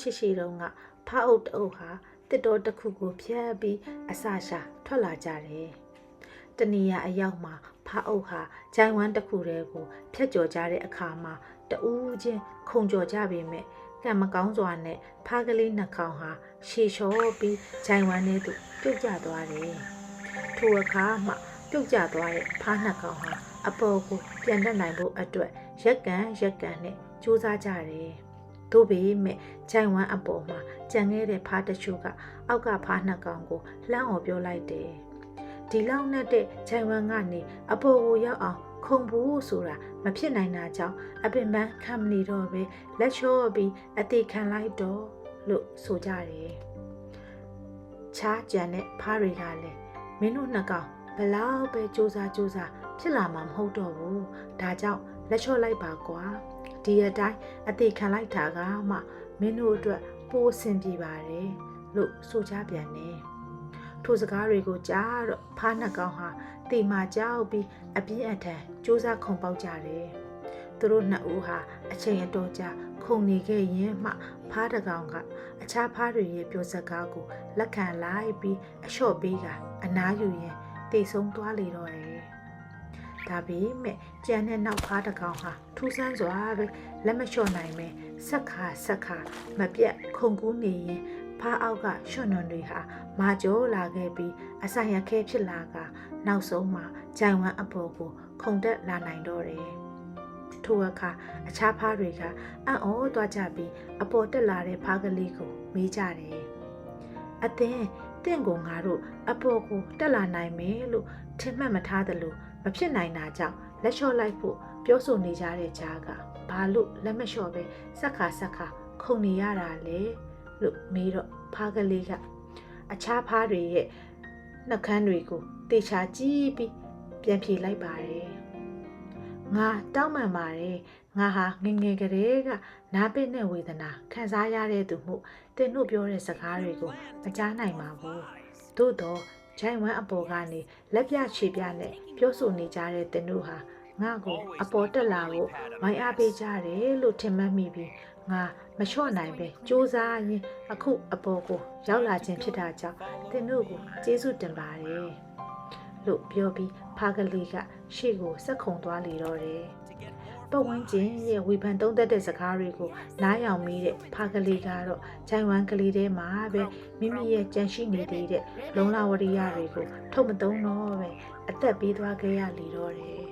ရှိတုန်းကဖားအုပ်တအုပ်ဟာတစ်တော်တစ်ခုကိုဖျက်ပြီးအစာရှာထွက်လာကြတယ်။တနေရာအရောက်မှာဖားအုပ်ဟာဂျိုင်ဝမ်တစ်ခုတည်းကိုဖျက်ကျော်ကြတဲ့အခါမှာတူးချင်းခုန်ကျော်ကြပေမဲ့ကံမကောင်းစွာနဲ့ဖားကလေးနှကောင်ဟာရှေလျှောပြီးဂျိုင်ဝမ်ထဲသို့ပြုတ်ကျသွားတယ်။ထိုအခါမှပြုတ်ကျသွားတဲ့ဖားနှကောင်ဟာအပေါ်ကိုပြန်တက်နိုင်ဖို့အတွက်ရက်ကန်နဲ့ကြိုးစားကြတယ်။သို့ပေမဲ့ဂျိုင်ဝမ်အပေါ်မှာကြံခဲ့တဲ့ဖားတချို့ကအောက်ကဖားနှကောင်ကိုလှမ်းအော်ပြောလိုက်တယ်။ဒီလောက်နဲ့တဲ့ဂျိုင်ဝမ်ကနေအပေါ်ကိုရောက်အောင်ခုံဖို့ဆိုတာမဖြစ်နိုင်တာကြောင့်အပင်ပန်းခံမနေတော့ပဲလက်လျှော့ပြီးအသေးခံလိုက်တော့လို့ဆိုကြတယ်။ခြားကြံတဲ့ဖားတွေကလည်းမင်းတို့နှစ်ကောင်ဘလောက်ပဲစူးစမ်းဖြစ်လာမှာမဟုတ်တော့ဘူး။ဒါကြောင့်လက်လျှော့လိုက်ပါကွာ။ဒီအတိုင်းအသေးခံလိုက်တာကမှမင်းတို့အတွက်ပိုအဆင်ပြေပါတယ်လို့ဆိုကြပြန်တယ်။ထိုစကားတွေကိုကြားတော့ဖားနှစ်ကောင်ဟာတေမာကြောက်ပြီးအပြင်းအထန်စူးစမ်းခုန်ပေါက်ကြတယ်။သူတို့နှစ်ဦးဟာအချိန်အတော်ကြာခုန်နေခဲ့ရင်မှဖားတစ်ကောင်ကအခြားဖားတွေရဲ့ပြောစကားကိုလက်ခံလိုက်ပြီးအလျှော့ပေးကအနားယူရင်တိတ်ဆုံးသွားလေတော့တယ်။ဒါပေမဲ့ကြံတဲ့နောက်ဖားတစ်ကောင်ဟာထူးဆန်းစွာပဲလက်မလျှော့နိုင်ပဲဆက်ခါမပြတ်ခုန်ကူးနေရင်ဖားအောက်ကရွှွန်နွန်တွေဟာမာကျော်လာခဲ့ပြီးအဆိုင်ရခဲဖြစ်လာကနောက်ဆုံးမှာဂျိုင်ဝမ်အပေါ်ကိုခုန်တက်လာနိုင်တော့တယ်။ထိုအခါအခြားဖားတွေကအံ့ဩသွားကြပြီးအပေါ်တက်လာတဲ့ဖားကလေးကိုမေးကြတယ်။အသင်တင့်ကိုငါတို့အပေါ်ကိုတက်လာနိုင်မယ်လို့ထင်မှတ်မထားသလိုမဖြစ်နိုင်တာကြောင့်လက်လျှော့လိုက်ဖို့ပြောဆိုနေကြတဲ့ကြားကဘာလို့လက်မလျှော့ပဲဆက်ခါခုန်နေရတာလဲလို့မေးတော့ဖားကလေးကအခြားဖားတွေရဲ့နှကန်းတွေကိုတေချာကြည့်ပြီးပြန်ဖြေလိုက်ပါတယ်။ငါတောင်းပန်ပါတယ်။ငါဟာငယ်ကလေးကနားပစ်နဲ့ဝေဒနာခံစားရတဲ့သူမှုတင်တို့ပြောတဲ့စကားတွေကိုမကြားနိုင်ပါဘူး။သို့တော့ဂျိုင်ဝမ်အပေါ်ကနေလက်ပြခြေပြနဲ့ပြောဆိုနေကြတဲ့တင်တို့ဟာငါ့ကိုအပေါ်တက်လာဖို့ဝိုင်းအားပေးကြတယ်လို့ထင်မှတ်မိပြီးငါမလျှော့နိုင်ပဲစူးစမ်းရင်အခုအပေါ်ကိုရောက်လာခြင်းဖြစ်တာကြောင့်တင်တို့ကိုကျေးဇူးတင်ပါတယ်လို့ပြောပြီးဖားကလေးကရှေ့ကိုဆက်ခုန်သွားလေတော့တယ်။ပတ်ဝန်းကျင်ရဲ့ဝေဖန်သုံးသပ်တဲ့စကားတွေကိုနားယောင်မိတဲ့ဖားကလေးကတော့ဂျိုင်ဝမ်ကလေးထဲမှာပဲမိမိရဲ့ကြံရှိနေသေးတဲ့လုံလဝရိယတွေကိုထုတ်မသုံးတော့ပဲအသက်ပေးသွားခဲ့ရလေတော့တယ်